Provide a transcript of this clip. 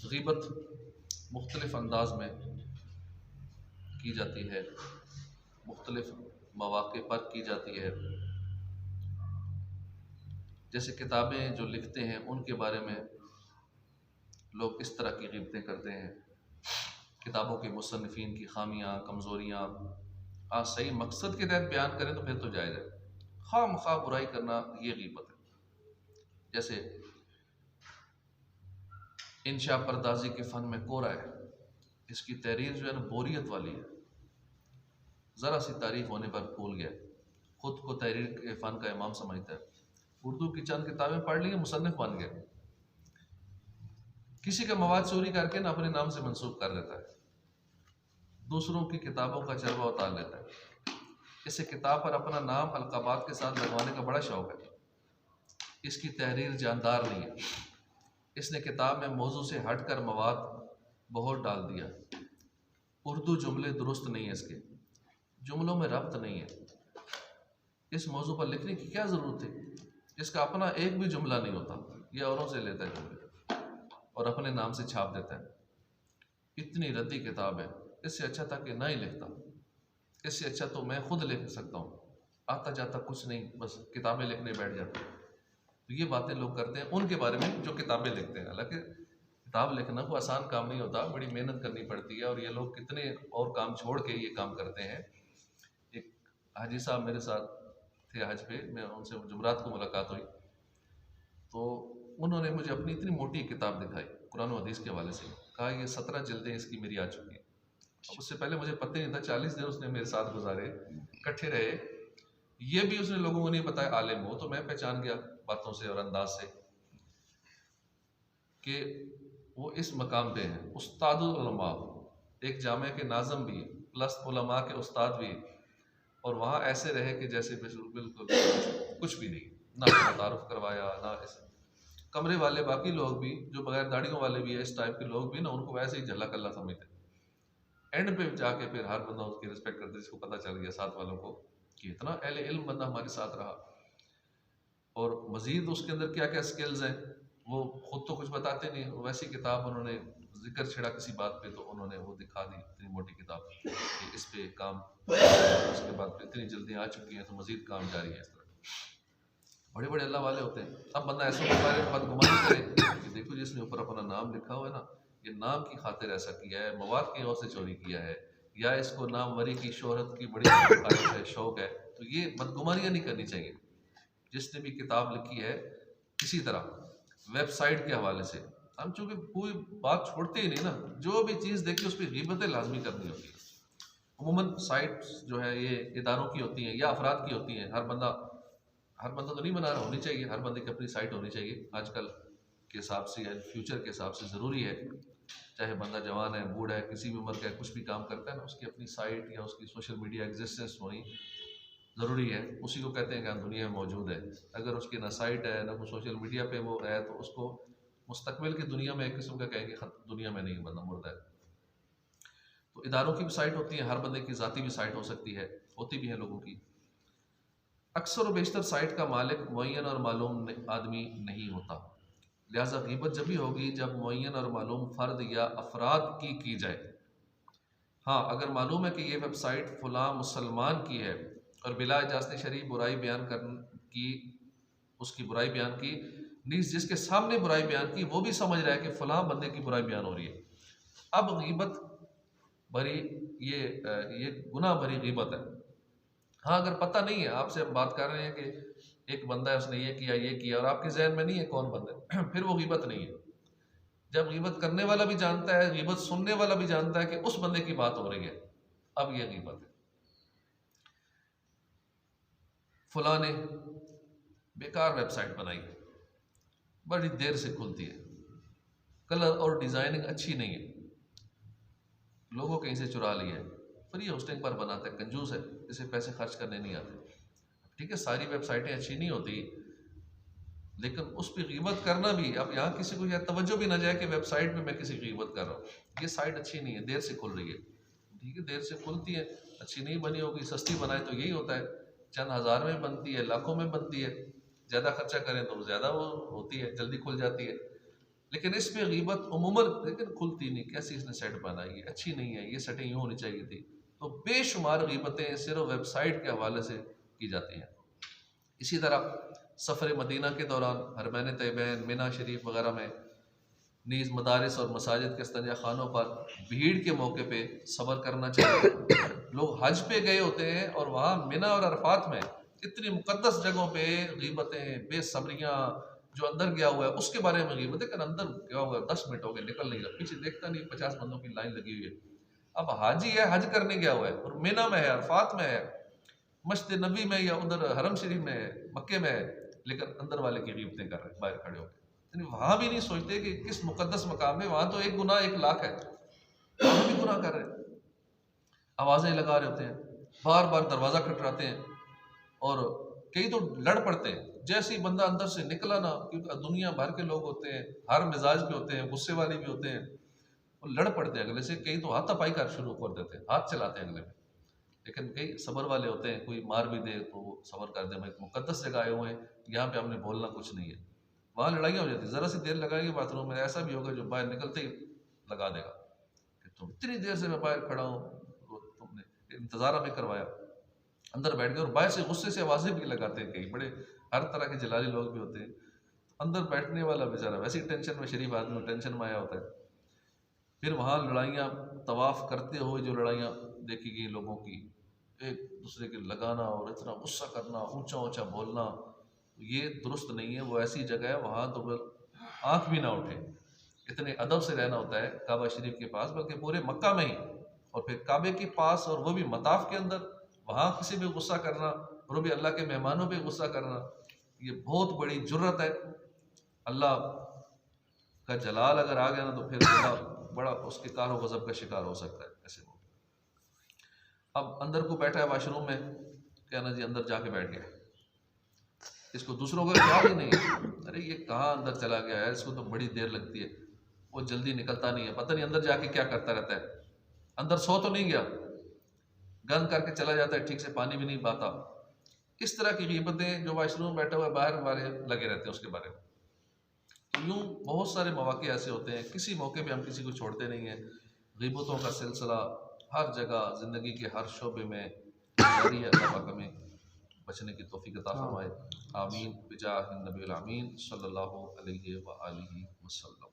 ग़ीबत मुख्तलिफ़ अंदाज में की जाती है, मुख्तलिफ़ मौक़े पर की जाती है। जैसे किताबें जो लिखते हैं उनके बारे में लोग इस तरह की ग़ीबतें करते हैं। किताबों के मुसन्निफ़ीन की ख़ामियाँ, कमज़ोरियाँ सही मकसद के तहत बयान करें तो फिर तो जायज़ है। ख़ामख़वाह बुराई करना ये ग़ीबत है। जैसे इंशा परदाज़ी के फ़न में कोरा है, इसकी तहरीर जो है ना बोरियत वाली है, ज़रा सी तारीफ़ होने पर भूल गया, ख़ुद को तहरीर के फ़न का इमाम समझता है, उर्दू की चंद किताबें पढ़ ली, मुसन्निफ़ बन गया, किसी का मवाद चोरी करके ना अपने नाम से मंसूब कर देता है, दूसरों की किताबों का चरवा उतार लेता है। इसे किताब पर अपना नाम अलक़ाबात के साथ लगवाने का बड़ा शौक़ है। इसकी तहरीर जानदार नहीं है, इसने किताब में मौजू से हट कर मवाद बहुत डाल दिया। उर्दू जुमले दुरुस्त नहीं है, इसके जुमलों में रब्त नहीं है। इस मौजू पर लिखने की क्या ज़रूरत है? इसका अपना एक भी जुमला नहीं होता, ये औरों से लेता है जुमले और अपने नाम से छाप देता है। इतनी रद्दी किताब है, इससे अच्छा था कि ना ही लिखता, इससे अच्छा तो मैं खुद लिख सकता हूँ, आता जाता कुछ नहीं, बस किताबें लिखने बैठ जाता। तो ये बातें लोग करते हैं उनके बारे में जो किताबें लिखते हैं। हालांकि किताब लिखना कोई आसान काम नहीं होता, बड़ी मेहनत करनी पड़ती है और ये लोग कितने और काम छोड़ के ये काम करते हैं। एक हाजी साहब मेरे साथ थे हज पे, मैं उनसे जुमरात को मुलाकात हुई तो उन्होंने मुझे अपनी इतनी मोटी किताब दिखाई कुरान और हदीस के हवाले से, कहा ये 17 जिल्दें इसकी मेरी आ चुकी हैं। अब उससे पहले मुझे पता नहीं था, 40 दिन उसने मेरे साथ गुजारे, इकट्ठे रहे, ये भी उसने लोगों को नहीं बताया आलिम हो, तो मैं पहचान गया बातों से और अंदाज से कि वो इस मकाम पे हैं, उस्तादुल उलमा, एक जामे के नाज़म भी प्लस उलमा के उस्ताद भी, और वहाँ ऐसे रहे कि जैसे बिल्कुल कुछ भी नहीं, ना तारुफ करवाया, ना ऐसे कमरे वाले बाकी लोग भी जो बगैर दाढ़ियों वाले भी है, इस टाइप के लोग भी ना, उनको वैसे ही झल्ला कल्ला समझते। एंड पे जाके फिर हर बंदा उसकी रिस्पेक्ट करते, जिसको पता चल गया साथ वालों को कि इतना अहले इल्म बंदा हमारे साथ रहा, और मज़ीद उसके अंदर क्या क्या स्किल्स हैं वो खुद तो कुछ बताते नहीं। वैसी किताब उन्होंने जिक्र छेड़ा किसी बात पे तो उन्होंने वो दिखा दी, इतनी मोटी किताब कि इस पे काम, उसके बाद इतनी जल्दी आ चुकी है तो मज़ीद काम जारी है। इस तरह बड़े बड़े अल्लाह वाले होते हैं। अब बंदा ऐसे के बारे में बदगुमानी करे कि देखो जिसने ऊपर अपना नाम लिखा हुआ है ना, ये नाम की खातिर ऐसा किया है, मवाद की ओर से चोरी किया है, या इसको नामवरी की शोहरत की बड़ी ख्वाहिश है, शौक़ है, तो ये बदगुमानियाँ नहीं करनी चाहिए। जिसने भी किताब लिखी है किसी तरह वेबसाइट के हवाले से, हम चूँकि कोई बात छोड़ते ही नहीं ना, जो भी चीज़ देखी उस पर ग़ीबतें लाजमी करनी होती है। अमूमन साइट्स जो है ये इदारों की होती हैं या अफराद की होती हैं। हर बंदा तो नहीं बना रहा, होनी चाहिए, हर बंदे की अपनी साइट होनी चाहिए। आजकल के हिसाब से या फ्यूचर के हिसाब से ज़रूरी है, चाहे बंदा जवान है, बूढ़ा है, किसी भी उम्र का है, कुछ भी काम करता है ना, उसकी अपनी साइट या उसकी सोशल मीडिया एग्जिस्टेंस होनी ज़रूरी है। उसी को कहते हैं कि दुनिया में मौजूद है। अगर उसकी ना साइट है ना कोई सोशल मीडिया पे वो है, तो उसको मुस्तकबिल की दुनिया में एक किस्म का कहेंगे दुनिया में नहीं, बंदा मुर्दा है। तो इदारों की भी साइट होती है, हर बंदे की ज़ाती भी साइट हो सकती है, होती भी है लोगों की। अक्सर व बेशतर साइट का मालिक मुअय्यन और मालूम आदमी नहीं होता, लिहाजा ग़ीबत जब भी होगी जब मुअय्यन और मालूम फ़र्द या अफराद की जाए। हाँ, अगर मालूम है कि ये वेबसाइट फ़लाँ मुसलमान की है और बिला इजाज़त शरई बुराई बयान की, उसकी बुराई बयान की, नीज़ जिसके सामने बुराई बयान की वो भी समझ रहा है कि फ़लाँ बंदे की बुराई बयान हो रही है। अब ग़ीबत भरी ये गुनाह भरी ग़ीबत है। हाँ, अगर पता नहीं है, आपसे हम बात कर रहे हैं कि एक बंदा है उसने ये किया और आपके जहन में नहीं है कौन बंदा फिर वो ग़ीबत नहीं है। जब ग़ीबत करने वाला भी जानता है, ग़ीबत सुनने वाला भी जानता है कि उस बंदे की बात हो रही है, अब ये ग़ीबत है। फलां ने बेकार वेबसाइट बनाई, बड़ी देर से खुलती है, कलर और डिज़ाइनिंग अच्छी नहीं है, लोगों कहीं से चुरा लिया है, फ्री होस्टिंग पर बनाता है, कंजूस है, इसे पैसे खर्च करने नहीं आते। ठीक है, सारी वेबसाइटें अच्छी नहीं होती, लेकिन उस पर ग़ीबत करना भी, अब यहाँ किसी को यह तवज्जो भी ना जाए कि वेबसाइट पे मैं किसी की ग़ीबत कर रहा हूँ, ये साइट अच्छी नहीं है, देर से खुल रही है। ठीक है, देर से खुलती है, अच्छी नहीं बनी होगी, सस्ती बनाए तो यही होता है, चंद हज़ार में बनती है, लाखों में बनती है, ज़्यादा खर्चा करें तो ज़्यादा वो होती है, जल्दी खुल जाती है। लेकिन इस पे गीबत उमूमन लेकिन खुलती नहीं, कैसी इसने सेट बनाई है, अच्छी नहीं है, ये सेटिंग यूँ होनी चाहिए थी। तो बेशुमार गीबतें सिर्फ वेबसाइट के हवाले से की जाती हैं। इसी तरह सफ़र मदीना के दौरान हरमैन तैयबैन, मिना शरीफ वगैरह में नीज़ मदारिस और मसाजिद के इस्तंजा खानों पर भीड़ के मौके पे सब्र करना चाहिए। लोग हज पे गए होते हैं और वहाँ मिना और अरफात में इतनी मुकद्दस जगहों पे गीबतें, बेसब्रियाँ, जो अंदर गया हुआ है उसके बारे में गीबत है, अंदर गया हुआ है 10 मिनट हो गए निकल नहीं रहा, पीछे देखता नहीं, 50 बंदों की लाइन लगी हुई है। अब हाजी है, हज करने गया हुआ है और मिना में है, अरफात में है, मस्जिद नबी में या उधर हरम शरीफ में है, मक्के में है, लेकिन अंदर वाले की गीबतें कर रहे हैं बाहर खड़े होकर। यानी वहां भी नहीं सोचते कि किस मुकद्दस मकाम में, वहां तो एक गुनाह 1 लाख है, वहां भी गुनाह कर रहे हैं, आवाजें लगा रहे होते हैं, बार बार दरवाजा खटखटाते हैं और कई तो लड़ पड़ते हैं। जैसे ही बंदा अंदर से निकला ना, क्योंकि दुनिया भर के लोग होते हैं, हर मिजाज के होते हैं, गुस्से वाले भी होते हैं, वो लड़ पड़ते हैं अगले से, कई तो हाथापाई कर शुरू कर देते हैं, हाथ चलाते हैं अगले में। लेकिन कई सबर वाले होते हैं, कोई मार भी दे तो वो सबर कर दे, भाई मुकद्दस जगह आए हुए हैं, यहाँ पे हमने बोलना कुछ नहीं है। वहाँ लड़ाइयाँ हो जाती है, ज़रा सी देर लगाएंगे बाथरूम में, ऐसा भी होगा जो बाहर निकलते ही लगा देगा कि तुम इतनी देर से मैं बाहर खड़ा हूँ, तो तुमने इंतज़ार हमें करवाया। अंदर बैठ गए और बाहर से गुस्से से आवाज़ें भी लगाते हैं, कई बड़े हर तरह के जलाली लोग भी होते हैं। अंदर बैठने वाला बेचारा वैसे ही टेंशन में, शरीफ आदमी टेंशन में आया होता है। फिर वहाँ लड़ाइयाँ, तवाफ़ करते हुए जो लड़ाइयाँ देखी गई लोगों की, एक दूसरे के लगाना और इतना गुस्सा करना, ऊंचा ऊंचा बोलना, ये दुरुस्त नहीं है। वो ऐसी जगह है वहाँ तो आंख भी ना उठे, इतने अदब से रहना होता है काबा शरीफ के पास, बल्कि पूरे मक्का में ही, और फिर काबे के पास, और वो भी मताफ के अंदर, वहाँ किसी पे गुस्सा करना, और वो भी अल्लाह के मेहमानों पे गुस्सा करना, ये बहुत बड़ी जुर्रत है। अल्लाह का जलाल अगर आ गया ना, तो फिर बड़ा बड़ा उसके कारो गजब का शिकार हो सकता है ऐसे में। अब अंदर को बैठा है वाशरूम में, कहना जी अंदर जाके बैठ गया, इसको दूसरों का ख्याल ही नहीं है, अरे ये कहाँ अंदर चला गया है, इसको तो बड़ी देर लगती है, वो जल्दी निकलता नहीं है, पता नहीं अंदर जाके क्या करता रहता है, अंदर सो तो नहीं गया, गंद करके चला जाता है, ठीक से पानी भी नहीं पाता। इस तरह की ग़ीबतें जो वाशरूम बैठा हुआ है बाहर वाले लगे रहते हैं उसके बारे में। तो यूँ बहुत सारे मौके ऐसे होते हैं, किसी मौके पे हम किसी को छोड़ते नहीं हैं। ग़ीबतों का सिलसिला हर जगह ज़िंदगी के हर शोबे में जारी है। अल्लाह पाक हमें बचने की तौफीक अता फरमाए। आमीन बिजाह नबील आमीन सल्लल्लाहु अलैहि व आलिहि वसल्लम।